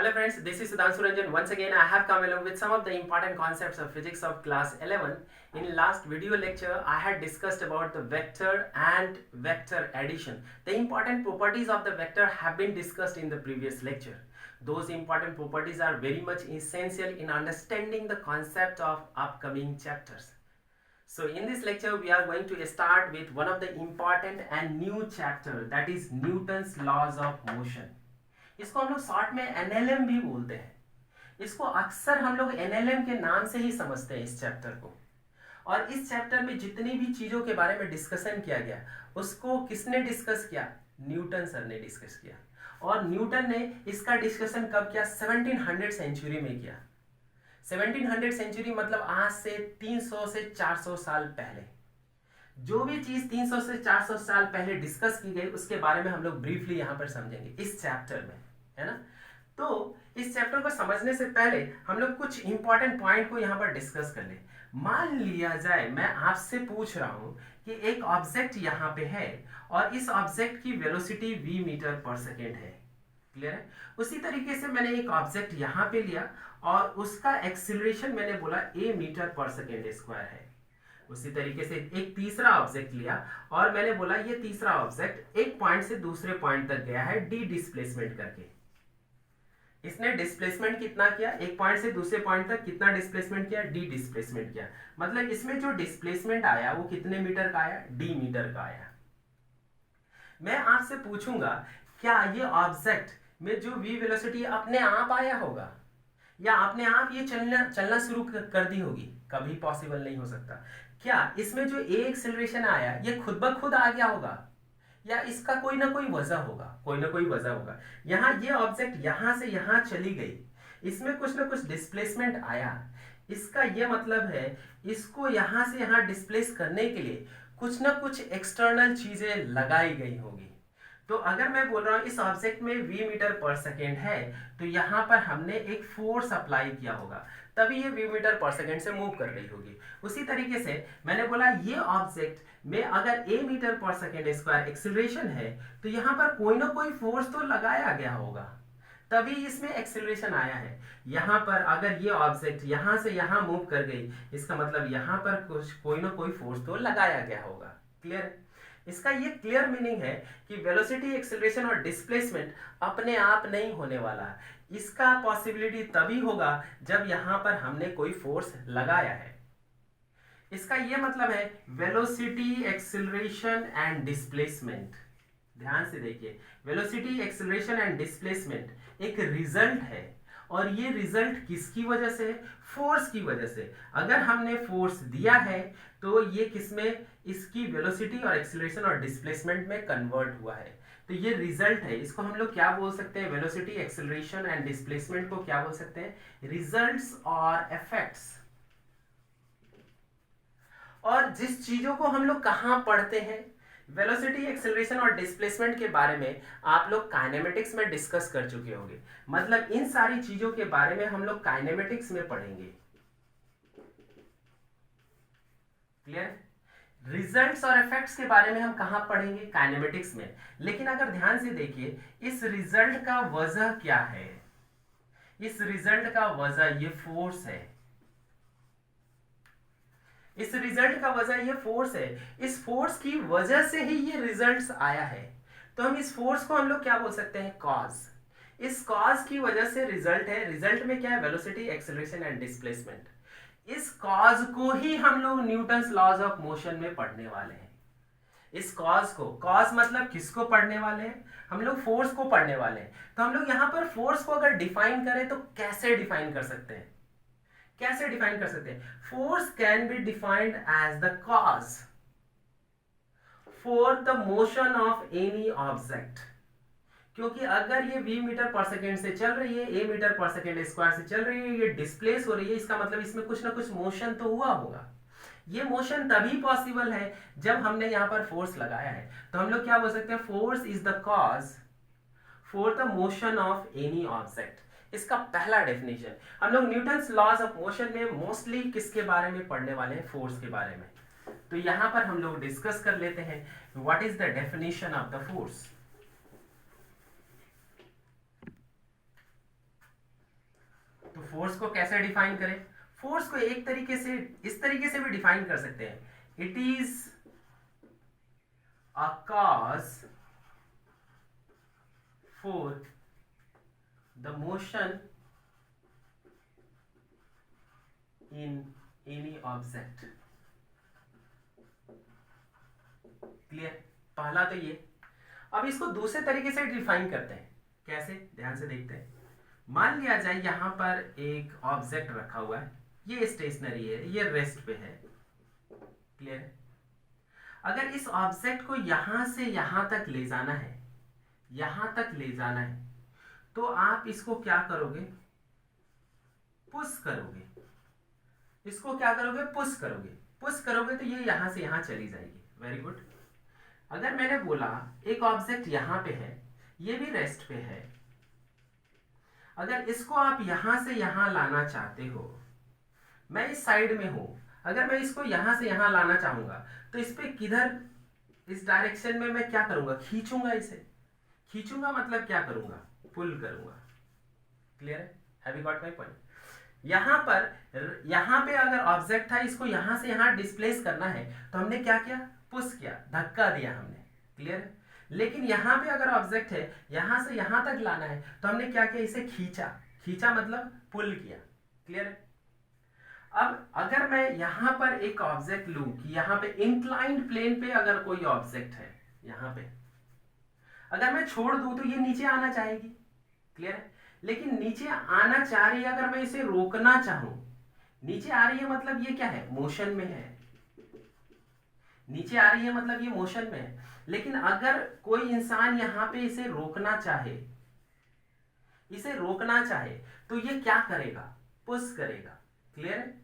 Hello friends, this is Sudhanshu Ranjan. Once again, I have come along with some of the important concepts of physics of class 11. In last video lecture, I had discussed about the vector and vector addition. The important properties of the vector have been discussed in the previous lecture. Those important properties are very much essential in understanding the concept of upcoming chapters. So in this lecture, we are going to start with one of the important and new chapter, that is Newton's laws of motion. इसको हम लोग short में NLM भी बोलते हैं. इसको अक्सर हम लोग एनएलएम के नाम से ही समझते हैं इस चैप्टर को. और इस चैप्टर में जितनी भी चीजों के बारे में डिस्कशन किया गया उसको किसने डिस्कस किया? न्यूटन सर ने डिस्कस किया. और न्यूटन ने इसका डिस्कशन कब किया? 1700 सेंचुरी में किया. 1700 सेंचुरी मतलब आज से 300 से 400 साल पहले. जो भी चीज 300 से 400 साल पहले डिस्कस की गई उसके बारे में हम लोग ब्रीफली यहाँ पर समझेंगे इस चैप्टर में, है ना. तो इस चैप्टर को समझने से पहले हम लोग कुछ इंपॉर्टेंट पॉइंट को यहाँ पर डिस्कस कर ले. मान लिया जाए मैं आपसे पूछ रहा हूँ कि एक ऑब्जेक्ट यहाँ पे है और इस ऑब्जेक्ट की वेलोसिटी v मीटर पर सेकेंड है. क्लियर है? उसी तरीके से मैंने एक ऑब्जेक्ट यहाँ पे लिया और उसका एक्सीलरेशन मैंने बोला a मीटर पर सेकेंड स्क्वायर है. उसी तरीके से एक तीसरा ऑब्जेक्ट लिया और मैंने बोला ये तीसरा ऑब्जेक्ट एक पॉइंट से दूसरे पॉइंट तक गया है डी डिस्प्लेसमेंट करके. इसने डिस्प्लेसमेंट कितना किया? एक पॉइंट से दूसरे पॉइंट तक कितना डिस्प्लेसमेंट किया? डी डिस्प्लेसमेंट किया. मतलब इसमें जो डिस्प्लेसमेंट आया वो कितने मीटर का आया? डी मीटर का आया. मैं आपसे पूछूंगा क्या ये ऑब्जेक्ट में जो वी वेलोसिटी अपने आप आया होगा या अपने आप ये चलना शुरू कर दी होगी? कभी पॉसिबल नहीं हो सकता. क्या इसमें जो ए एक्सेलरेशन आया ये खुद ब खुद आ गया होगा या इसका कोई ना कोई वजह होगा? कोई ना कोई वजह होगा. यहाँ ये ऑब्जेक्ट यहाँ से यहाँ चली गई, इसमें कुछ ना कुछ डिस्प्लेसमेंट आया. इसका ये मतलब है इसको यहाँ से यहाँ डिस्प्लेस करने के लिए कुछ ना कुछ एक्सटर्नल चीजें लगाई गई होगी. तो अगर मैं बोल रहा हूँ इस ऑब्जेक्ट में v मीटर पर सेकेंड है तो यहाँ पर हमने एक फोर्स अप्लाई किया होगा तभी ये v मीटर पर सेकेंड से मूव कर रही होगी. उसी तरीके से मैंने बोला ये ऑब्जेक्ट में अगर a मीटर पर सेकेंड स्क्वायर एक्सीलरेशन है तो यहाँ पर कोई ना कोई फोर्स तो लगाया गया होगा तभी इसमें एक्सीलरेशन आया है. यहाँ पर अगर ये ऑब्जेक्ट यहाँ से यहाँ मूव कर गई इसका मतलब यहाँ पर कुछ कोई ना कोई फोर्स तो लगाया गया होगा. क्लियर? इसका ये क्लियर मीनिंग है कि वेलोसिटी, एक्सेलरेशन और डिस्प्लेसमेंट अपने आप नहीं होने वाला है. इसका पॉसिबिलिटी तभी होगा जब यहाँ पर हमने कोई फोर्स लगाया है. इसका ये मतलब है वेलोसिटी, एक्सेलरेशन एंड डिस्प्लेसमेंट. ध्यान से देखिए, वेलोसिटी, एक्सेलरेशन एंड डिस्प्लेसमेंट एक रिजल्ट है और ये रिजल्ट किसकी वजह से? फोर्स की वजह से. अगर हमने फोर्स दिया है तो ये किसमें? इसकी वेलोसिटी और एक्सेलरेशन और डिस्प्लेसमेंट में कन्वर्ट हुआ है. तो ये रिजल्ट है. इसको हम लोग क्या बोल सकते हैं? वेलोसिटी, एक्सेलरेशन एंड डिस्प्लेसमेंट को क्या बोल सकते हैं? रिजल्ट्स और इफेक्ट्स. और जिस चीजों को हम लोग कहाँ पढ़ते हैं, वेलोसिटी, एक्सेलरेशन और डिस्प्लेसमेंट के बारे में आप लोग काइनेमेटिक्स में डिस्कस कर चुके होंगे. मतलब इन सारी चीजों के बारे में हम लोग काइनेमेटिक्स में पढ़ेंगे. क्लियर? रिजल्ट्स और इफेक्ट्स के बारे में हम कहां पढ़ेंगे? काइनेमेटिक्स में. लेकिन अगर ध्यान से देखिए इस रिजल्ट का वजह क्या है? इस रिजल्ट का वजह ये फोर्स है. इस रिजल्ट का वजह ये फोर्स है. इस फोर्स की वजह से ही ये रिजल्ट्स आया है. तो हम इस फोर्स को हम लोग क्या बोल सकते हैं? कॉज. इस कॉज की वजह से रिजल्ट है. रिजल्ट में क्या है? Velocity, acceleration and displacement. इस कॉज को ही हम लोग न्यूटन्स लॉज ऑफ मोशन में पढ़ने वाले हैं. इस कॉज को, कॉज मतलब किसको पढ़ने वाले हैं? हम लोग फोर्स को पढ़ने वाले हैं. तो हम लोग यहाँ पर फोर्स को अगर डिफाइन करें तो कैसे डिफाइन कर सकते हैं? कैसे डिफाइन कर सकते हैं? Force can be defined as the cause for the motion of any object. क्योंकि अगर ये v मीटर पर सेकेंड से चल रही है, a मीटर पर सेकेंड स्क्वायर से चल रही है, ये डिस्प्लेस हो रही है, इसका मतलब इसमें कुछ ना कुछ मोशन तो हुआ होगा. ये मोशन तभी पॉसिबल है जब हमने यहाँ पर फोर्स लगाया है. तो हम लोग क्या बोल सकते हैं? Force is the cause for the motion of any object. इसका पहला डेफिनेशन. हम लोग न्यूटन्स लॉज ऑफ मोशन में मोस्टली किसके बारे में पढ़ने वाले हैं? फोर्स के बारे में. तो यहाँ पर हम लोग डिस्कस कर लेते हैं what is the definition of the force. Force को कैसे डिफाइन करें? फोर्स को एक तरीके से, इस तरीके से भी डिफाइन कर सकते हैं, it is a cause for the motion in any object. Clear? पहला तो ये। अब इसको दूसरे तरीके से डिफाइन करते हैं, कैसे? ध्यान से देखते हैं। मान लिया जाए यहां पर एक ऑब्जेक्ट रखा हुआ है, ये स्टेशनरी है, ये रेस्ट पे है। क्लियर है? अगर इस ऑब्जेक्ट को यहां से यहां तक ले जाना है, यहां तक ले जाना है, तो आप इसको क्या करोगे? पुश करोगे। इसको क्या करोगे? पुश करोगे। पुश करोगे तो ये यहां से यहां चली जाएगी। Very good. अगर मैंने बोला एक ऑब्जेक्ट यहां पे है, ये भी रेस्ट पे है, अगर इसको आप यहां से यहां लाना चाहते हो, मैं इस साइड में हूं, अगर मैं इसको यहां से यहां लाना चाहूंगा तो इस पे किधर, इस डायरेक्शन में मैं क्या करूंगा? खींचूंगा इसे। खींचूंगा मतलब क्या करूंगा? पुल करूंगा। क्लियर है? Have you got my point? यहां पे अगर ऑब्जेक्ट था, इसको यहां से यहां डिस्प्लेस करना है, तो हमने क्या किया? पुश किया, धक्का दिया हमने। क्लियर है? लेकिन यहां पे अगर ऑब्जेक्ट है, यहां से यहां तक लाना है, तो हमने क्या किया? इसे खींचा। खींचा मतलब पुल किया। क्लियर है? अब अगर मैं यहां पर एक ऑब्जेक्ट लूं कि यहां पे इंक्लाइंड प्लेन पे अगर कोई ऑब्जेक्ट है, यहां पे अगर मैं छोड़ दूं तो ये नीचे आना चाहेगी। क्लियर है? लेकिन नीचे आना चाह रही है, अगर मैं इसे रोकना चाहूं, नीचे आ रही है मतलब ये क्या है? मोशन में है। नीचे आ रही है मतलब ये मोशन में है। लेकिन अगर कोई इंसान यहां पे इसे रोकना चाहे, इसे रोकना चाहे, तो ये क्या करेगा? पुश करेगा। क्लियर है?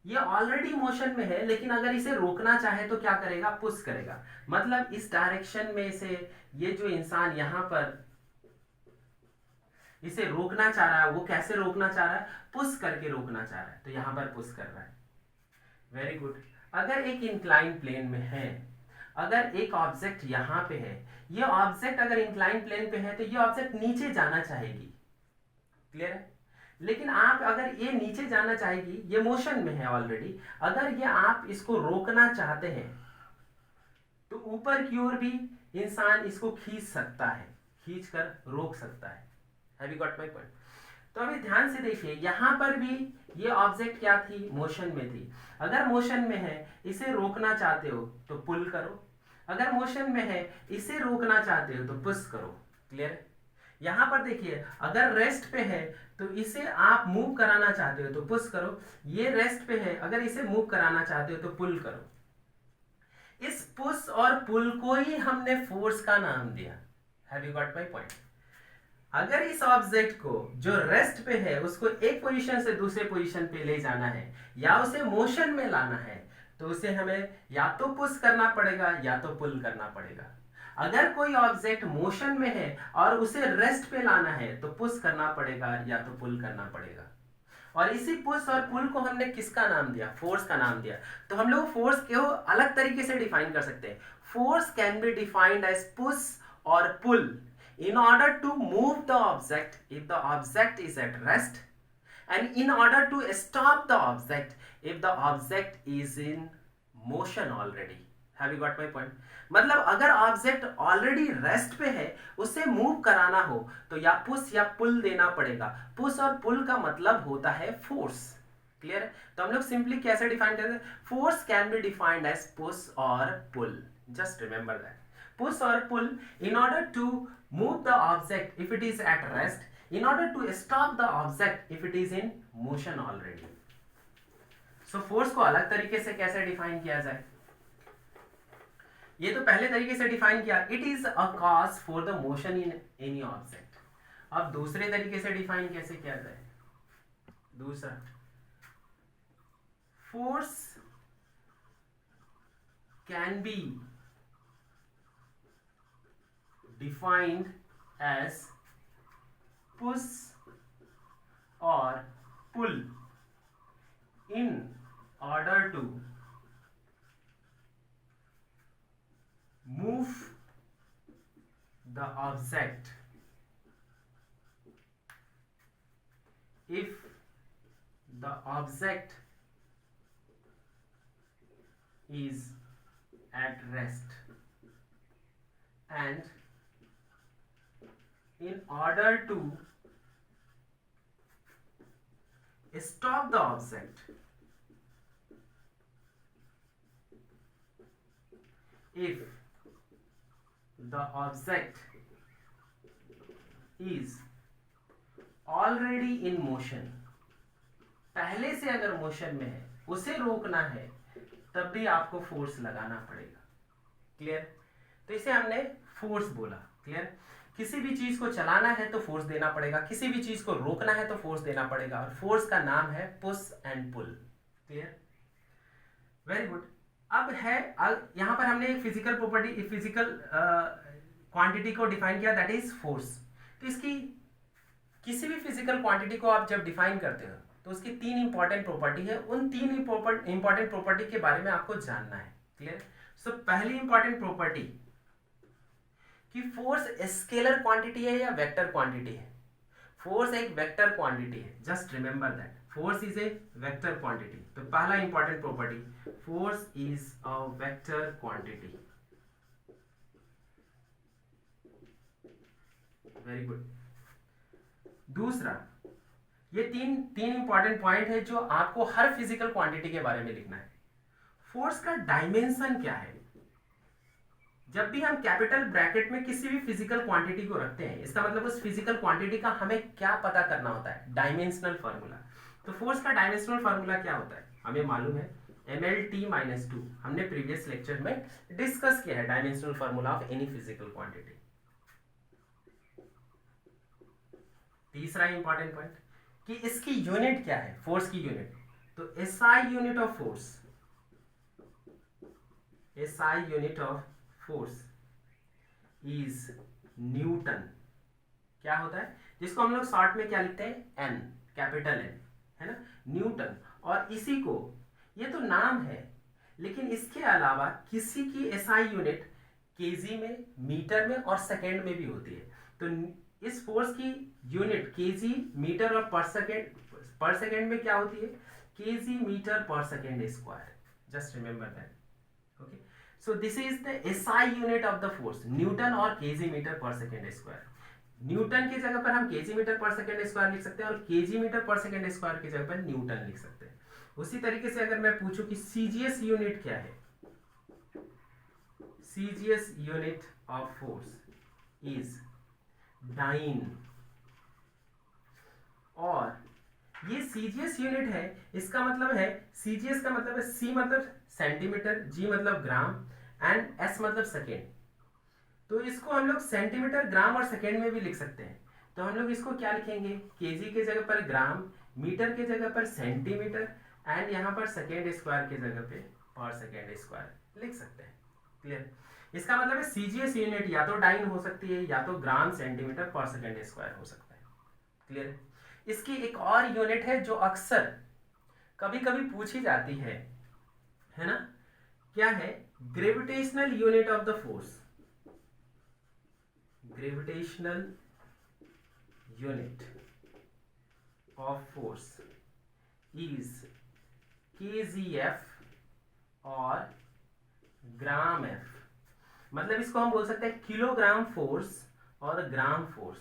ये ऑलरेडी मोशन में है, लेकिन अगर इसे रोकना चाहे तो क्या करेगा? पुश करेगा। मतलब इस डायरेक्शन में से ये जो इंसान यहां पर इसे रोकना चाह रहा है, वो कैसे रोकना चाह रहा है? पुश करके रोकना चाह रहा है, तो यहां पर पुश कर रहा है। Very good. अगर एक इंक्लाइन प्लेन में है, अगर एक ऑब्जेक्ट यहां पे है, ये ऑब्जेक्ट अगर इंक्लाइन प्लेन पे है, तो ये ऑब्जेक्ट नीचे जाना चाहेगी। क्लियर है? लेकिन आप अगर ये नीचे जाना चाहेगी, ये मोशन में है ऑलरेडी, अगर ये आप इसको रोकना चाहते हैं, तो ऊपर की ओर भी इंसान इसको खींच सकता है, खींच कर रोक सकता है। Have you got my point? तो अभी ध्यान से देखिए, यहां पर भी ये ऑब्जेक्ट क्या थी? मोशन में थी। अगर मोशन में है, इसे रोकना चाहते हो तो पुल करो। अगर मोशन में है, इसे रोकना चाहते हो तो पुश करो। क्लियर? यहां पर देखिए, अगर रेस्ट पे है तो इसे आप मूव कराना चाहते हो तो पुश करो। ये रेस्ट पे है, अगर इसे मूव कराना चाहते हो तो पुल करो। इस पुश और पुल को ही हमने फोर्स का नाम दिया। Have you got my point? अगर इस ऑब्जेक्ट को जो रेस्ट पे है, उसको एक पोजीशन से दूसरे पोजीशन पे ले जाना है या उसे मोशन में लाना है, तो उसे हमें या तो पुश करना पड़ेगा या तो पुल करना पड़ेगा। अगर कोई ऑब्जेक्ट मोशन में है और उसे रेस्ट पे लाना है, तो पुश करना पड़ेगा या तो पुल करना पड़ेगा। और इसी पुश और पुल को हमने किसका नाम दिया? फोर्स का नाम दिया। तो हम लोग फोर्स को अलग तरीके से डिफाइन कर सकते हैं। Force can be defined as push और pull in order to move the object if the object is at rest, and in order to stop the object if the object is in motion already. Have you got my point? मतलब अगर object already rest पे है, उसे move कराना हो तो या push या पुल देना पड़ेगा। पुश और पुल का मतलब होता है फोर्स। क्लियर है? तो हम लोग सिंपली कैसे डिफाइन करते हैं? Force can be defined as push और pull. Just remember that, push or pull in order to move the object if it is at rest, in order to stop the object if it is in motion already. So force को अलग तरीके से कैसे define किया जाए? ये तो पहले तरीके से डिफाइन किया, it is a cause for the motion in any object. अब दूसरे तरीके से डिफाइन कैसे किया जाए? दूसरा, force can B defined as push or pull in order to move the object if the object is at rest, and in order to stop the object, if the object is already in motion, पहले से अगर motion में है, उसे रोकना है, तब भी आपको फोर्स लगाना पड़ेगा। क्लियर? तो इसे हमने फोर्स बोला। क्लियर? किसी भी चीज को चलाना है तो फोर्स देना पड़ेगा, किसी भी चीज को रोकना है तो फोर्स देना पड़ेगा, और फोर्स का नाम है push and pull. Clear? Very good. अब यहां पर हमने एक फिजिकल प्रॉपर्टी, फिजिकल क्वांटिटी को डिफाइन किया, दैट इज फोर्स। तो इसकी किसी भी फिजिकल क्वांटिटी को आप जब डिफाइन करते हो तो उसकी 3 इंपॉर्टेंट प्रॉपर्टी है, उन 3 इंपॉर्टेंट प्रॉपर्टी के बारे में आपको जानना है। क्लियर? सो पहली इंपॉर्टेंट प्रॉपर्टी कि फोर्स स्केलर क्वांटिटी है या वेक्टर क्वांटिटी है। फोर्स एक वेक्टर क्वांटिटी है, just remember that, force is a vector quantity. तो पहला important property, force is a vector quantity. Very good. दूसरा, ये तीन इंपॉर्टेंट पॉइंट है जो आपको हर फिजिकल क्वांटिटी के बारे में लिखना है। फोर्स का डायमेंशन क्या है? जब भी हम कैपिटल ब्रैकेट में किसी भी फिजिकल क्वांटिटी को रखते हैं, इसका मतलब उस फिजिकल क्वांटिटी का हमें क्या पता करना होता है? Dimensional formula. तो फोर्स का डायमेंशनल फार्मूला क्या होता है? हमें मालूम है mlt-2। हमने प्रीवियस लेक्चर में डिस्कस किया है dimensional formula of any physical quantity. तीसरा इंपॉर्टेंट पॉइंट कि इसकी यूनिट क्या है, फोर्स की यूनिट। तो SI unit of force, SI unit of force is Newton. क्या होता है? जिसको हम लोग शॉर्ट में क्या लिखते हैं? N, कैपिटल N, है ना, न्यूटन। और इसी को, ये तो नाम है, लेकिन इसके अलावा किसी की SI यूनिट केजी में, मीटर में और सेकेंड में भी होती है। तो इस फोर्स की यूनिट केजी, मीटर और पर सेकेंड में क्या होती है? केजी मीटर पर second square. Just remember that. Okay, so this is the SI unit of the force, Newton और केजी मीटर पर सेकेंड स्क्वायर। न्यूटन की जगह पर हम केजी मीटर पर सेकेंड स्क्वायर लिख सकते हैं, और केजी मीटर पर सेकेंड स्क्वायर की जगह पर न्यूटन लिख सकते हैं। उसी तरीके से अगर मैं पूछूं कि CGS यूनिट क्या है, CGS unit of force is dyne. और ये CGS यूनिट है, इसका मतलब है, CGS का मतलब है C मतलब सेंटीमीटर, G मतलब ग्राम, एंड S मतलब सेकेंड। तो इसको हम लोग सेंटीमीटर, ग्राम और सेकेंड में भी लिख सकते हैं। तो हम लोग इसको क्या लिखेंगे? केजी के जगह पर ग्राम, मीटर के जगह पर सेंटीमीटर, एंड यहाँ पर सेकेंड स्क्वायर के जगह पे पर सेकेंड स्क्वायर लिख सकते हैं। क्लियर? इसका मतलब है CGS यूनिट या तो डाइन हो सकती है, या तो ग्राम, सेंटीमीटर पर सेकेंड स्क्वायर हो सकता है। क्लियर? इसकी एक और यूनिट है जो अक्सर कभी कभी पूछी जाती है ना, क्या है? Gravitational unit of the force. Gravitational unit of force is KgF और ग्राम F। मतलब इसको हम बोल सकते हैं किलोग्राम फोर्स और ग्राम फोर्स।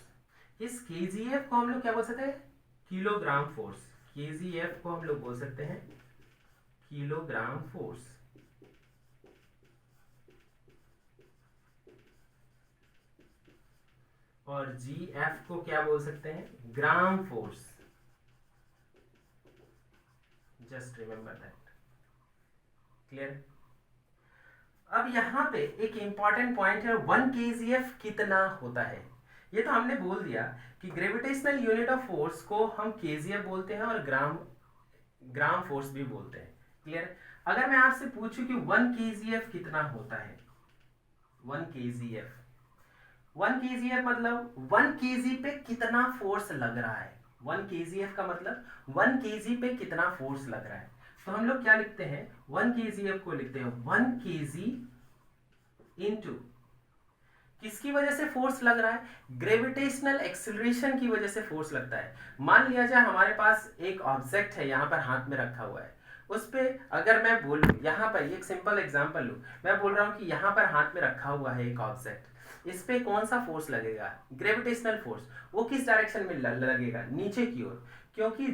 इस KgF को हम लोग क्या बोल सकते हैं? Kilogram force. KgF को हम लोग बोल सकते हैं किलोग्राम फोर्स। और GF को क्या बोल सकते हैं? Gram force. Just remember that. Clear? अब यहां पे एक इंपॉर्टेंट पॉइंट है, 1 kgf कितना होता है? ये तो हमने बोल दिया कि ग्रेविटेशनल यूनिट ऑफ फोर्स को हम kgf बोलते हैं और ग्राम फोर्स भी बोलते हैं। क्लियर? अगर मैं आपसे पूछूं कि 1 kgf कितना होता है? 1 kgf मतलब 1 kg पे कितना फोर्स लग रहा है। 1 kgf का मतलब 1 kg पे कितना फोर्स लग रहा है। तो हम लोग क्या लिखते हैं? 1 kgf को लिखते हैं 1 kg इंटू किसकी वजह से फोर्स लग रहा है? ग्रेविटेशनल एक्सिलरेशन की वजह से फोर्स लगता है। मान लिया जाए हमारे पास एक ऑब्जेक्ट है, यहाँ पर हाथ में रखा हुआ है, उस पे अगर मैं बोलूं, यहाँ पर एक सिंपल एग्जांपल लूं, मैं बोल रहा हूँ कि यहाँ पर हाथ में रखा हुआ है एक ऑब्जेक्ट, इस पे कौन सा फोर्स लगेगा? Gravitational force. वो किस डायरेक्शन में लगेगा? नीचे की ओर, क्योंकि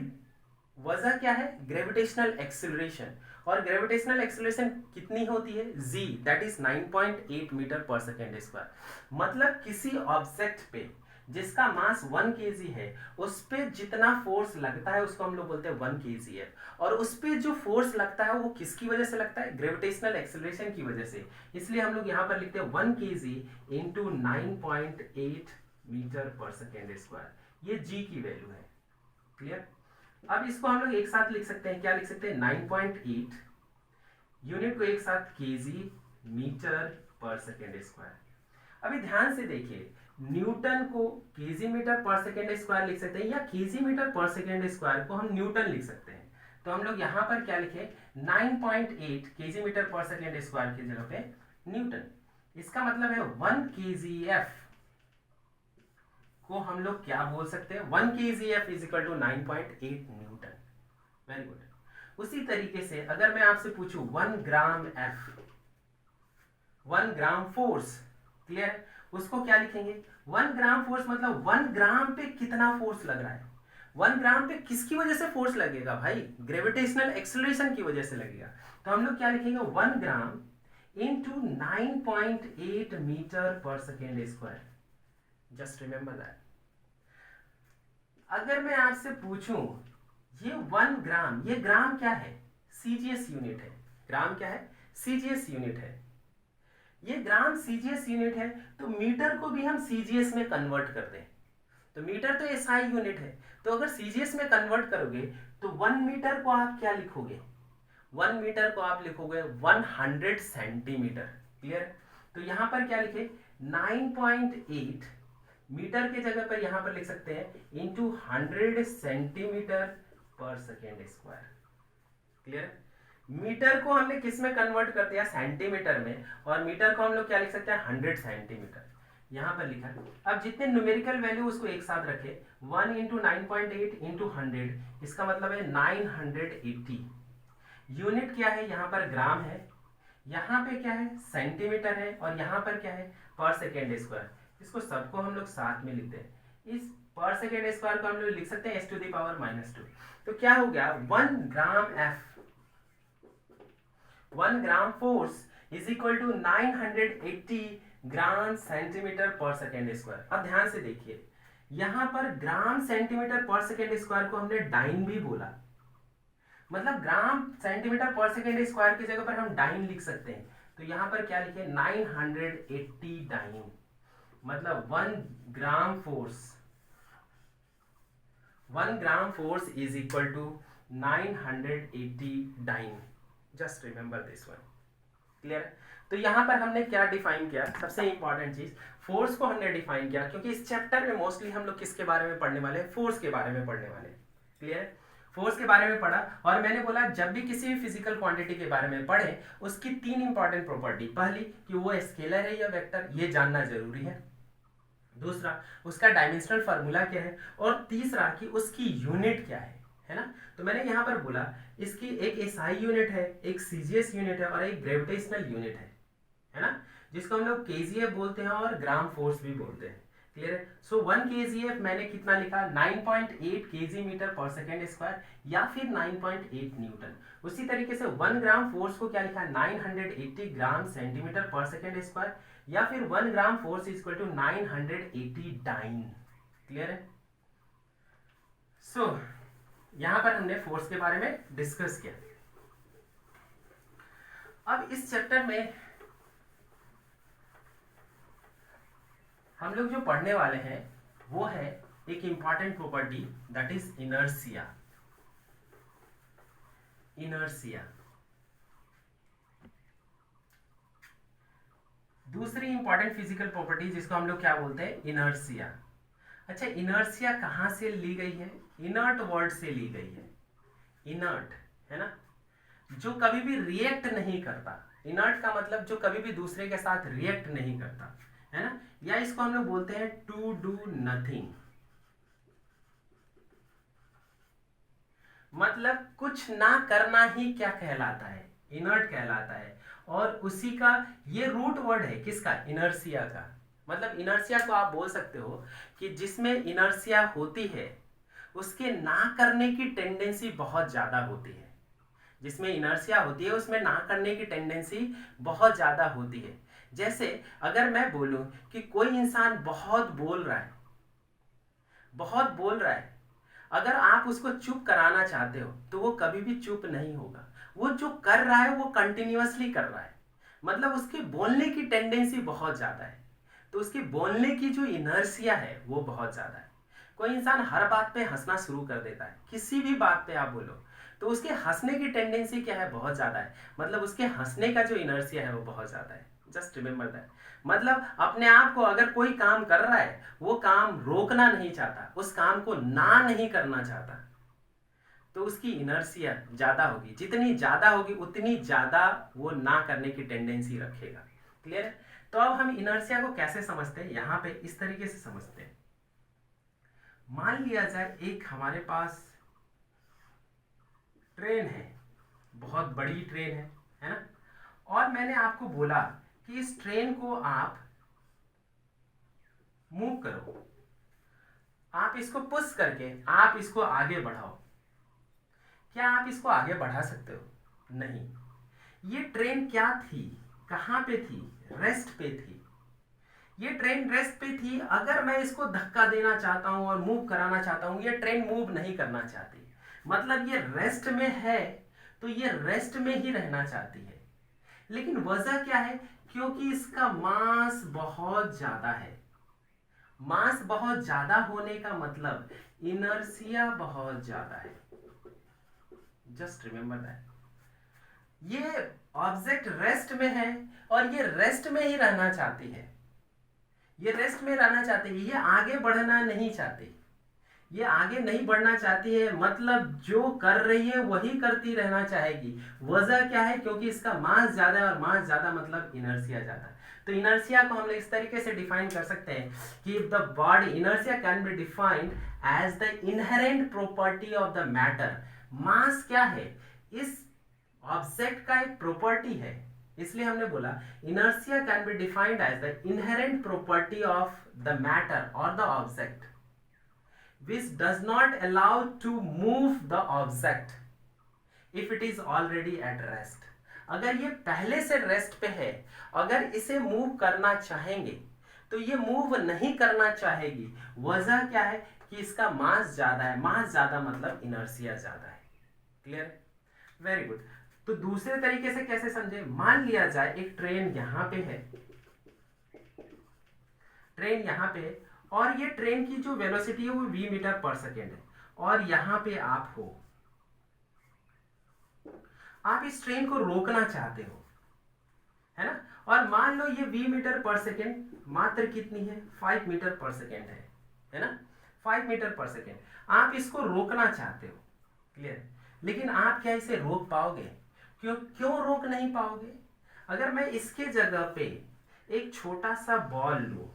वजह क्या है? Gravitational acceleration. और ग्रेविटेशनल एक्सिलरेशन कितनी होती है? g, दैट इज 9.8 मीटर पर सेकेंड स्क्वायर। मतलब किसी ऑब्जेक्ट पे जिसका मास 1 kg है, उस पे जितना फोर्स लगता है उसको हम लोग बोलते हैं 1 kgf। और उस पे जो फोर्स लगता है वो किसकी वजह से लगता है? ग्रेविटेशनल एक्सिलरेशन की वजह से। इसलिए हम लोग यहाँ पर लिखते हैं 1 kg इंटू 9.8 मीटर पर सेकेंड स्क्वायर। ये g की वैल्यू है। क्लियर? अब इसको हम लोग एक साथ लिख सकते हैं। क्या लिख सकते हैं? 9.8 यूनिट को एक साथ केजी मीटर पर सेकेंड स्क्वायर। अभी ध्यान से देखिए, न्यूटन को केजी मीटर पर सेकेंड स्क्वायर लिख सकते हैं, या केजी मीटर पर सेकेंड स्क्वायर को हम न्यूटन लिख सकते हैं। तो हम लोग यहाँ पर क्या लिखे? 9.8 केजी मीटर पर सेकेंड स्क्वायर की जगह पे न्यूटन। इसका मतलब है 1 kgf को हम लोग क्या बोल सकते हैं? 1 kgf is equal to 9.8 newton. Very good. उसी तरीके से अगर मैं आपसे पूछूं 1 gram f, 1 gram force, clear? उसको क्या लिखेंगे? 1 ग्राम फोर्स मतलब 1 ग्राम पे कितना फोर्स लग रहा है? 1 ग्राम पे किसकी वजह से फोर्स लगेगा भाई? ग्रेविटेशनल एक्सिलरेशन की वजह से लगेगा। तो हम लोग क्या लिखेंगे? 1 ग्राम इंटू 9.8 मीटर पर second square. Just remember that. अगर मैं आपसे पूछूं ये 1 ग्राम, ये ग्राम क्या है? सीजीएस यूनिट है। ग्राम क्या है? सीजीएस यूनिट है। ये ग्राम सीजीएस यूनिट है, तो मीटर को भी हम सीजीएस में कन्वर्ट कर दें, तो मीटर तो एसआई यूनिट है, तो अगर सीजीएस में कन्वर्ट करोगे तो 1 मीटर को आप क्या लिखोगे? 1 मीटर को आप लिखोगे 100 सेंटीमीटर। क्लियर? तो यहां पर क्या लिखे? 9.8 मीटर के जगह पर यहां पर लिख सकते हैं into 100 centimetre per second square. Clear? Metre को हमने किस में कन्वर्ट कर दिया? सेंटीमीटर में। और मीटर को हम लोग क्या लिख सकते हैं? 100 सेंटीमीटर। यहां पर लिखा। अब जितने न्यूमेरिकल वैल्यू उसको एक साथ रखे, 1 इंटू 9.8 इंटू 100, इसका मतलब है 980। यूनिट क्या है? यहाँ पर ग्राम है, यहाँ पे क्या है? सेंटीमीटर है, और यहाँ पर क्या है? पर सेकेंड स्क्वायर। इसको सबको हम लोग साथ में लिखते हैं। इस पर सेकेंड स्क्वायर को हम लोग लिख सकते हैं s टू द पावर -2। तो क्या हो गया? 1 gram f, 1 gram force is equal to 980 gram centimetre per second square. अब ध्यान से देखिए, यहां पर gram centimetre per second square को हमने डाइन भी बोला, मतलब gram centimetre per second square की जगह पर हम डाइन लिख सकते हैं। तो यहां पर क्या लिखे? 980 डाइन, मतलब 1 gram force, 1 gram force is equal to 980 dyne. Just remember this one. Clear? तो यहां पर हमने क्या डिफाइन किया? सबसे इंपॉर्टेंट चीज, फोर्स को हमने डिफाइन किया, क्योंकि इस चैप्टर में मोस्टली हम लोग किसके बारे में पढ़ने वाले हैं? फोर्स के बारे में पढ़ने वाले हैं। क्लियर? फोर्स के बारे में पढ़ा, और मैंने बोला जब भी किसी भी फिजिकल क्वांटिटी के बारे में पढ़े, उसकी 3 इंपॉर्टेंट प्रॉपर्टी, पहली कि वो स्केलर है या वेक्टर, ये जानना जरूरी है। दूसरा, उसका डायमेंशनल फार्मूला क्या है, और तीसरा कि उसकी यूनिट क्या है ना? तो मैंने यहाँ पर बोला इसकी एक एसआई यूनिट है, एक सीजीएस यूनिट है, और एक ग्रेविटेशनल यूनिट है ना, जिसको हम लोग केजीएफ बोलते हैं और ग्राम फोर्स भी बोलते हैं। क्लियर है? सो 1 kgf मैंने कितना लिखा? 9.8 kg मीटर पर सेकेंड स्क्वायर, या फिर 9.8 न्यूटन। उसी तरीके से 1 ग्राम फोर्स को क्या लिखा? 980 gram centimetre per second square, या फिर 1 gram force equal to 980 dyne. Clear है? सो यहां पर हमने फोर्स के बारे में डिस्कस किया। अब इस चैप्टर में हम लोग जो पढ़ने वाले हैं वो है एक important property, that is inertia. Inertia दूसरी इंपॉर्टेंट फिजिकल प्रॉपर्टी जिसको हम लोग क्या बोलते हैं? इनर्शिया। अच्छा, इनर्शिया कहां से ली गई है? इनर्ट वर्ड से ली गई है। इनर्ट है ना, जो कभी भी रिएक्ट नहीं करता। इनर्ट का मतलब जो कभी भी दूसरे के साथ रिएक्ट नहीं करता, है ना, या इसको हम लोग बोलते हैं टू डू नथिंग, मतलब कुछ ना करना ही क्या कहलाता है, इनर्ट कहलाता है। और उसी का ये रूट वर्ड है, किसका, इनर्सिया का। मतलब इनर्सिया को आप बोल सकते हो कि जिसमें इनर्सिया होती है उसके ना करने की टेंडेंसी बहुत ज्यादा होती है। जिसमें इनर्सिया होती है उसमें ना करने की टेंडेंसी बहुत ज्यादा होती है। जैसे अगर मैं बोलूं कि कोई इंसान बहुत बोल रहा है, बहुत बोल रहा है, अगर आप उसको चुप कराना चाहते हो तो वो कभी भी चुप नहीं होगा। वो जो कर रहा है वो कंटिन्यूअसली कर रहा है, मतलब उसके बोलने की टेंडेंसी बहुत ज्यादा है। तो उसके बोलने की जो इनर्सिया है वो बहुत ज्यादा है। कोई इंसान हर बात पे हंसना शुरू कर देता है, किसी भी बात पे आप बोलो तो उसके हंसने की टेंडेंसी क्या है, बहुत ज्यादा है। मतलब उसके हंसने का जो इनर्सिया है वो बहुत ज्यादा है। Just remember that. मतलब अपने आप को अगर कोई काम कर रहा है वो काम रोकना नहीं चाहता, उस काम को ना नहीं करना चाहता, तो उसकी इनर्सिया ज्यादा होगी। जितनी ज्यादा होगी उतनी ज्यादा वो ना करने की टेंडेंसी रखेगा। क्लियर है। तो अब हम इनर्सिया को कैसे समझते हैं, यहां पे इस तरीके से समझते हैं। मान लिया जाए एक हमारे पास ट्रेन है, बहुत बड़ी ट्रेन है ना, और मैंने आपको बोला कि इस ट्रेन को आप मूव करो, आप इसको पुश करके आप इसको आगे बढ़ाओ। क्या आप इसको आगे बढ़ा सकते हो, नहीं। ये ट्रेन क्या थी, कहां पे थी, रेस्ट पे थी। ये ट्रेन रेस्ट पे थी, अगर मैं इसको धक्का देना चाहता हूं और मूव कराना चाहता हूं, ये ट्रेन मूव नहीं करना चाहती। मतलब ये रेस्ट में है तो ये रेस्ट में ही रहना चाहती है। लेकिन वजह क्या है, क्योंकि इसका मास बहुत ज्यादा है। मास बहुत ज्यादा होने का मतलब इनर्सिया बहुत ज्यादा है। Just remember that. ये ऑब्जेक्ट रेस्ट में है और ये रेस्ट में ही रहना चाहती है। ये रेस्ट में रहना चाहती है, ये आगे बढ़ना नहीं चाहती। ये आगे नहीं बढ़ना चाहती है, मतलब जो कर रही है वही करती रहना चाहेगी। वजह क्या है, क्योंकि इसका मास ज्यादा है, और मास ज्यादा मतलब इनर्सिया ज्यादा है। तो इनर्सिया को हम लोग इस तरीके से डिफाइन कर सकते हैं कि the body, inertia can be defined as the inherent property of the matter. Mass क्या है, इस ऑब्जेक्ट का एक प्रॉपर्टी है, इसलिए हमने बोला inertia can be defined as the inherent property of the matter और the object which does not allow to move the object if it is already at rest। अगर ये पहले से रेस्ट पे है, अगर इसे मूव करना चाहेंगे तो ये मूव नहीं करना चाहेगी। वजह क्या है कि इसका मास ज्यादा है। मास ज्यादा मतलब इनर्सिया ज्यादा है। Clear, very good. तो दूसरे तरीके से कैसे समझे, मान लिया जाए एक ट्रेन यहां पे है, ट्रेन यहां पे है, और ये ट्रेन की जो वेलोसिटी है वो v मीटर पर सेकेंड है, और यहां पे आप हो, आप इस ट्रेन को रोकना चाहते हो, है ना। और मान लो ये v मीटर पर सेकेंड मात्र कितनी है, 5 मीटर पर सेकेंड है ना, 5 मीटर पर सेकेंड। आप इसको रोकना चाहते हो, क्लियर। लेकिन आप क्या इसे रोक पाओगे, क्यों क्यों रोक नहीं पाओगे। अगर मैं इसके जगह पे एक छोटा सा बॉल लूं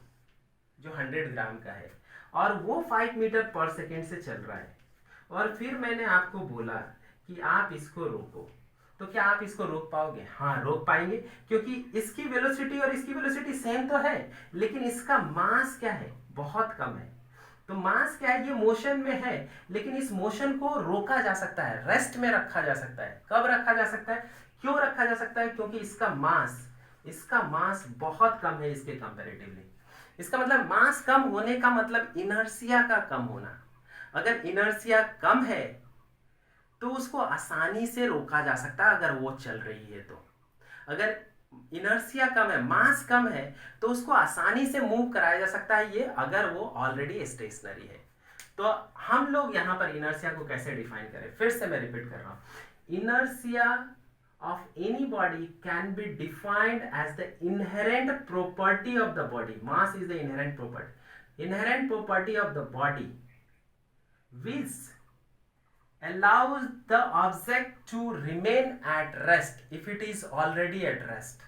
जो 100 ग्राम का है और वो 5 मीटर पर सेकेंड से चल रहा है, और फिर मैंने आपको बोला कि आप इसको रोको, तो क्या आप इसको रोक पाओगे, हाँ रोक पाएंगे, क्योंकि इसकी वेलोसिटी और इसकी वेलोसिटी सेम तो है, लेकिन इसका मास क्या है, बहुत कम है। तो मास क्या है, ये मोशन में है, लेकिन इस मोशन को रोका जा सकता है, रेस्ट में रखा जा सकता है। कब रखा जा सकता है, क्यों रखा जा सकता है, क्योंकि इसका मास बहुत कम है इसके कंपैरेटिवली। इसका मतलब मास कम होने का मतलब इनर्सिया का कम होना। अगर इनर्सिया कम है तो उसको आसानी से रोका जा सकता है, अगर वो चल रही है तो। अगर इनर्सिया कम है, मास कम है, तो उसको आसानी से मूव कराया जा सकता है, ये अगर वो ऑलरेडी स्टेशनरी है। तो हम लोग यहां पर इनर्सिया को कैसे डिफाइन करें, फिर से मैं रिपीट कर रहा हूं। Inertia of any body can be defined as the inherent property of the body. Mass is the inherent property of the body which allows the object to remain at rest if it is already at rest,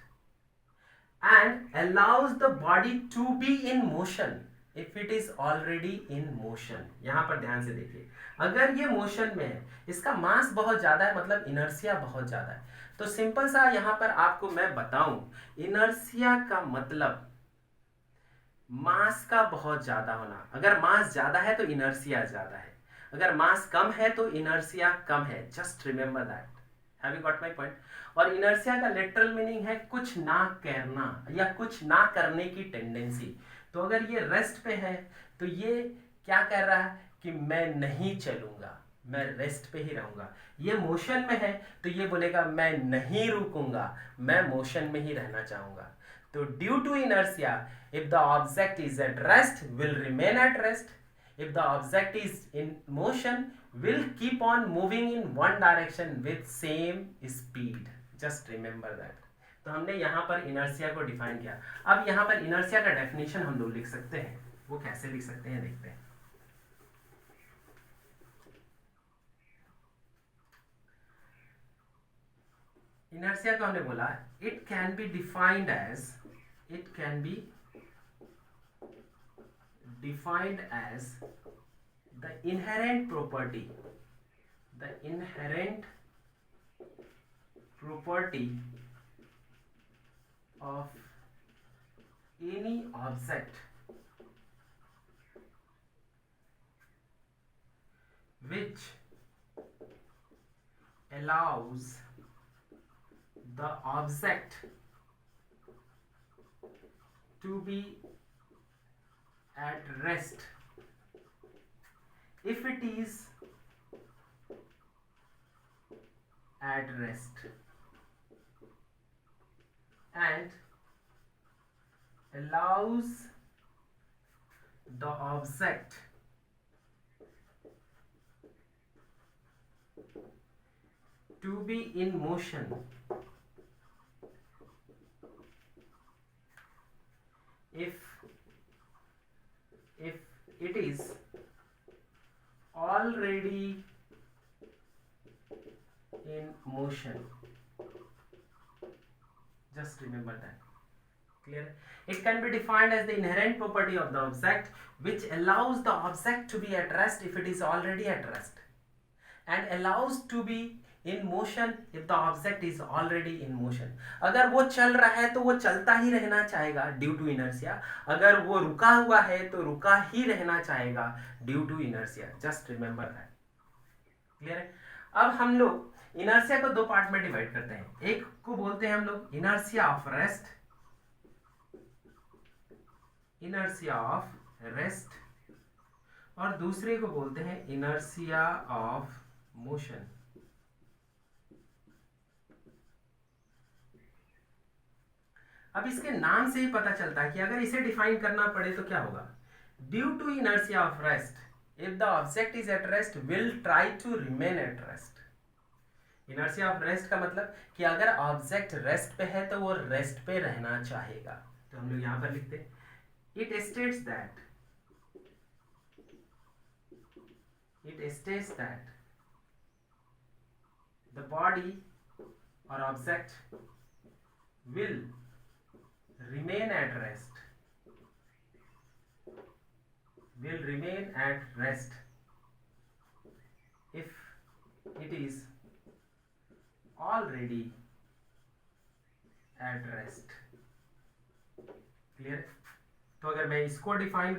and allows the body to be in motion if it is already in motion. यहां पर ध्यान से देखिए, अगर ये motion में है, इसका मास बहुत ज्यादा है, मतलब इनर्सिया बहुत ज्यादा है, तो सिंपल सा यहां पर आपको मैं बताऊं, इनर्सिया का मतलब मास का बहुत ज्यादा होना। अगर मास ज्यादा है तो इनर्सिया ज्यादा है, अगर मास कम है तो इनर्सिया कम है। Just remember that. Have you got my point? और इनर्सिया का लिटरल मीनिंग है कुछ ना करना या कुछ ना करने की टेंडेंसी। तो अगर ये रेस्ट पे है तो ये क्या कर रहा है कि मैं नहीं चलूंगा, मैं रेस्ट पे ही रहूंगा। ये मोशन में है तो ये बोलेगा मैं नहीं रुकूंगा, मैं मोशन में ही रहना चाहूंगा। तो due to inertia, if the object is at rest, will remain at rest. If the object is in motion, will keep on moving in one direction with same speed. Just remember that. तो हमने यहाँ पर inertia को define किया। अब यहाँ पर inertia का डेफिनेशन हम लोग लिख सकते हैं। वो कैसे लिख सकते हैं देखते हैं। इनर्सिया को हमने बोला it can be defined as, it can be defined as the inherent property of any object which allows the object to be at rest if it is at rest and allows the object to be in motion if it is already in motion. Just remember that. Clear? It can be defined as the inherent property of the object which allows the object to be at rest if it is already at rest and allows to be in motion if the object is already in motion. अगर वो चल रहा है तो वो चलता ही रहना चाहेगा ड्यू टू इनर्सिया, अगर वो रुका हुआ है तो रुका ही रहना चाहेगा due to inertia. Just remember that. Clear है? अब हम लोग इनर्सिया को दो पार्ट में डिवाइड करते हैं। एक को बोलते हैं हम लोग inertia of rest, inertia of rest, और दूसरे को बोलते हैं इनर्सिया ऑफ मोशन। अब इसके नाम से ही पता चलता है कि अगर इसे डिफाइन करना पड़े तो क्या होगा। Due to inertia of rest, if the object is at rest will try to remain at rest. Inertia of rest का मतलब कि अगर ऑब्जेक्ट रेस्ट पे है तो वो रेस्ट पे रहना चाहेगा। तो हम लोग यहां पर लिखते हैं it states that the body और object will remain at rest if it is already at rest. Clear? तो अगर मैं इसको डिफाइन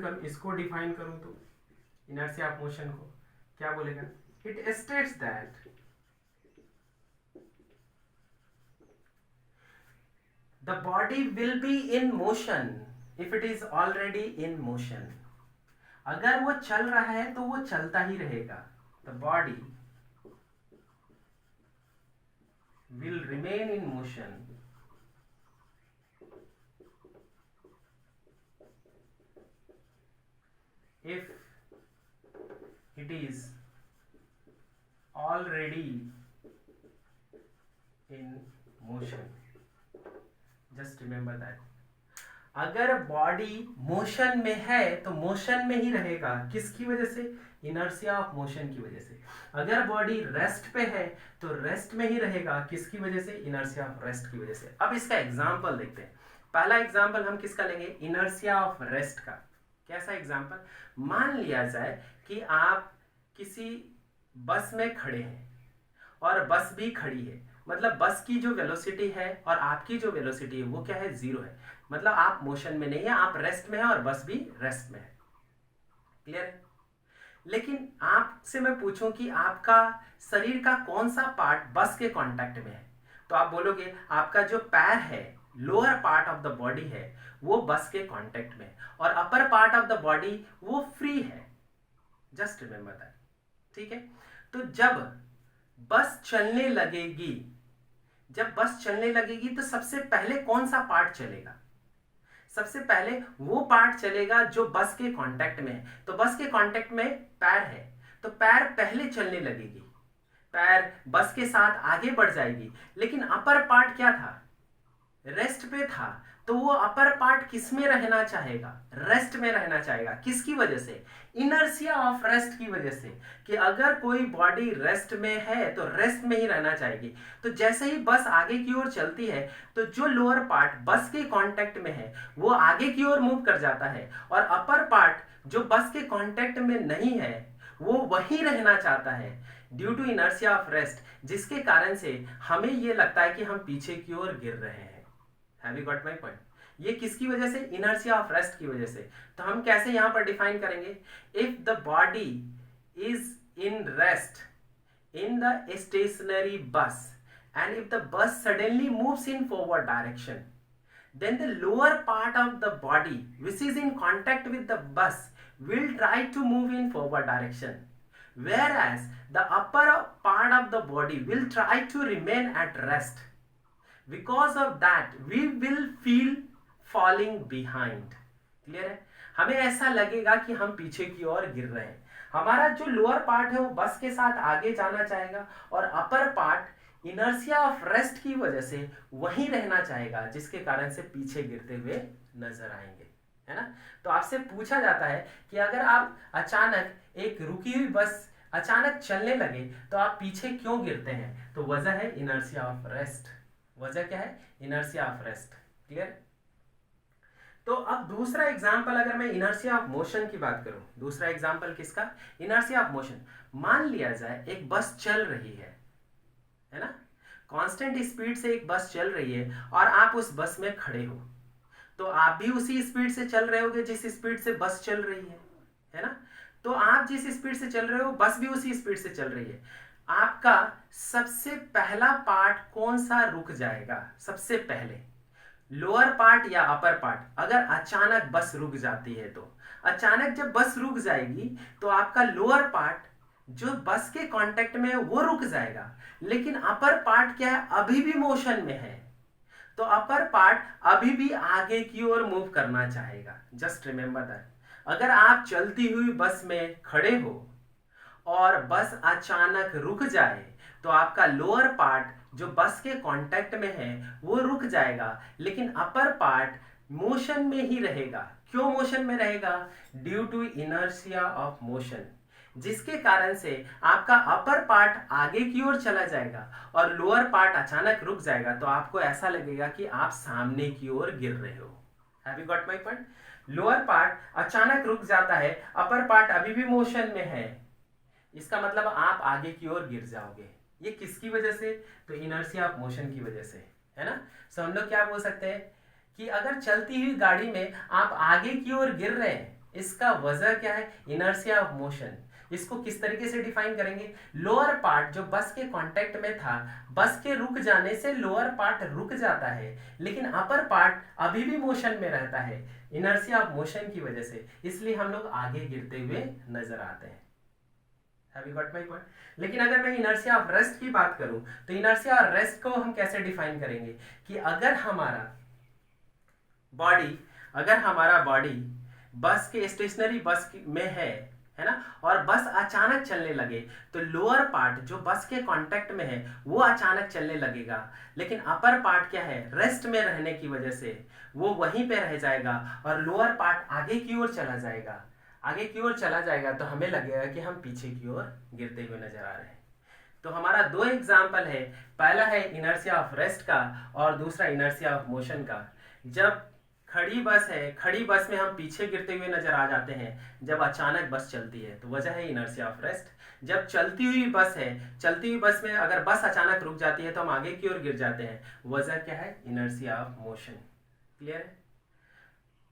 करूं तो इनर्शिया ऑफ मोशन को क्या बोलेगा? It states that the body will be in motion if it is already in motion. अगर वो चल रहा है तो वो चलता ही रहेगा। The body will remain in motion if it is already in motion. Just remember that. अगर बॉडी मोशन में है तो मोशन में ही रहेगा। किसकी वजह से? इनर्शिया ऑफ मोशन की वजह से। अगर बॉडी रेस्ट पे है तो रेस्ट में ही रहेगा। किसकी वजह से? इनर्शिया ऑफ रेस्ट की वजह से। अब इसका एग्जांपल देखते हैं। पहला एग्जाम्पल हम किसका लेंगे, इनर्शिया ऑफ रेस्ट का। कैसा एग्जाम्पल, मान लिया जाए कि आप किसी बस में खड़े हैं और बस भी खड़ी है, मतलब बस की जो वेलोसिटी है और आपकी जो वेलोसिटी है वो क्या है, जीरो है। मतलब आप मोशन में नहीं है, आप रेस्ट में है और बस भी रेस्ट में है। क्लियर है। लेकिन आपसे मैं पूछूं कि आपका शरीर का कौन सा पार्ट बस के कांटेक्ट में है, तो आप बोलोगे आपका जो पैर है, lower part of the body है, वो बस के कांटेक्ट में, और upper part of the body वो फ्री है। Just remember that. ठीक है। तो जब बस चलने लगेगी, जब बस चलने लगेगी तो सबसे पहले कौन सा पार्ट चलेगा, सबसे पहले वो पार्ट चलेगा जो बस के कांटेक्ट में है। तो बस के कांटेक्ट में पैर है, तो पैर पहले चलने लगेगी, पैर बस के साथ आगे बढ़ जाएगी। लेकिन अपर पार्ट क्या था, रेस्ट पे था, तो वो अपर पार्ट किस में रहना चाहेगा, रेस्ट में रहना चाहेगा। किसकी वजह से, इनर्शिया ऑफ रेस्ट की वजह से, कि अगर कोई बॉडी रेस्ट में है तो रेस्ट में ही रहना चाहेगी। तो जैसे ही बस आगे की ओर चलती है तो जो लोअर पार्ट बस के कांटेक्ट में है वो आगे की ओर मूव कर जाता है, और अपर पार्ट जो बस के कांटेक्ट में नहीं है वो वहीं रहना चाहता है due to inertia of rest, जिसके कारण से हमें ये लगता है कि हम पीछे की ओर गिर रहे हैं। Have you got my point. ये किसकी वजह से, इनर्शिया ऑफ रेस्ट की वजह से। तो हम कैसे यहां पर डिफाइन करेंगे, if the body is in rest in the stationary bus and if the bus suddenly moves in forward direction, then the lower part of the body which is in contact with the bus will try to move in forward direction, whereas the upper part of the body will try to remain at rest. Because of that we will feel falling behind. Clear है। हमें ऐसा लगेगा कि हम पीछे की ओर गिर रहे हैं। हमारा जो लोअर पार्ट है वो बस के साथ आगे जाना चाहेगा और upper part inertia of rest की वजह से वहीं रहना चाहेगा, जिसके कारण से पीछे गिरते हुए नजर आएंगे, है ना। तो आपसे पूछा जाता है कि अगर आप अचानक एक रुकी हुई बस अचानक चलने लगे तो आप पीछे क्यों गिरते हैं, तो वजह है इनर्शिया ऑफ रेस्ट। वजह क्या है, इनर्शिया ऑफ रेस्ट। क्लियर। तो अब दूसरा एग्जाम्पल, अगर मैं इनर्शिया ऑफ मोशन की बात करूं, दूसरा एग्जाम्पल किसका, इनर्शिया ऑफ मोशन। मान लिया जाए एक बस चल रही है ना, कांस्टेंट स्पीड से एक बस चल रही है और आप उस बस में खड़े हो, तो आप भी उसी स्पीड से चल रहे होगे जिस स्पीड से बस चल रही है ना। तो आप जिस स्पीड से चल रहे हो बस भी उसी स्पीड से चल रही है। आपका सबसे पहला पार्ट कौन सा रुक जाएगा, सबसे पहले लोअर पार्ट या अपर पार्ट। अगर अचानक बस रुक जाती है तो अचानक जब बस रुक जाएगी तो आपका लोअर पार्ट जो बस के कांटेक्ट में है वो रुक जाएगा, लेकिन अपर पार्ट क्या है, अभी भी मोशन में है, तो अपर पार्ट अभी भी आगे की ओर मूव करना चाहेगा। Just remember that. अगर आप चलती हुई बस में खड़े हो और बस अचानक रुक जाए तो आपका लोअर पार्ट जो बस के कांटेक्ट में है वो रुक जाएगा, लेकिन अपर पार्ट मोशन में ही रहेगा। क्यों मोशन में रहेगा, due to inertia of motion, जिसके कारण से आपका अपर पार्ट आगे की ओर चला जाएगा और लोअर पार्ट अचानक रुक जाएगा, तो आपको ऐसा लगेगा कि आप सामने की ओर गिर रहे हो। Have you got my point. Lower part अचानक रुक जाता है, अपर पार्ट अभी भी मोशन में है, इसका मतलब आप आगे की ओर गिर जाओगे। ये किसकी वजह से, तो इनर्शिया ऑफ मोशन की वजह से, है ना। सो हम लोग क्या बोल सकते हैं कि अगर चलती हुई गाड़ी में आप आगे की ओर गिर रहे हैं, इसका वजह क्या है, इनर्शिया ऑफ मोशन। इसको किस तरीके से डिफाइन करेंगे, लोअर पार्ट जो बस के कांटेक्ट में था, बस के रुक जाने से लोअर पार्ट रुक जाता है, लेकिन अपर पार्ट अभी भी मोशन में रहता है इनर्शिया ऑफ मोशन की वजह से, इसलिए हम लोग आगे गिरते हुए नजर आते हैं। Have you got my point? लेकिन अगर मैं इनर्शिया ऑफ रेस्ट की बात करूं तो इनर्शिया ऑफ रेस्ट को हम कैसे डिफाइन करेंगे कि अगर हमारा बॉडी बस के स्टेशनरी बस में है ना, और बस अचानक चलने लगे तो लोअर पार्ट जो बस के कांटेक्ट में है वो अचानक चलने लगेगा, लेकिन अपर पार्ट क्या है, रेस्ट में रहने की वजह से वो वहीं पे रह जाएगा और लोअर पार्ट आगे की ओर चला जाएगा। आगे की ओर चला जाएगा तो हमें लगेगा कि हम पीछे की ओर गिरते हुए नजर आ रहे हैं। तो हमारा दो एग्जाम्पल है, पहला है इनर्शिया ऑफ रेस्ट का और दूसरा इनर्शिया ऑफ मोशन का। जब खड़ी बस है, खड़ी बस में हम पीछे गिरते हुए नजर आ जाते हैं जब अचानक बस चलती है, तो वजह है इनर्शिया ऑफ रेस्ट। जब चलती हुई बस है, चलती हुई बस में अगर बस अचानक रुक जाती है तो हम आगे की ओर गिर जाते हैं, वजह क्या है? Inertia of motion. क्लियर है?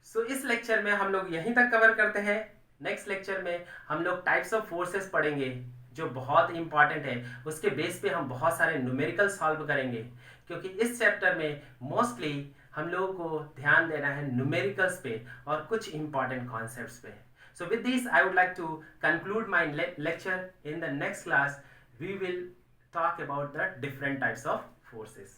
सो इस लेक्चर में हम लोग यहीं तक कवर करते हैं। नेक्स्ट लेक्चर में हम लोग टाइप्स ऑफ फोर्सेस पढ़ेंगे जो बहुत इंपॉर्टेंट है। उसके बेस पे हम बहुत सारे न्यूमेरिकल सॉल्व करेंगे, क्योंकि इस चैप्टर में मोस्टली हम लोगों को ध्यान देना है न्यूमेरिकल्स पे और कुछ इंपॉर्टेंट कॉन्सेप्ट्स पे। So with this, I would like to conclude my lecture. In the next class, we will talk about the different types of forces.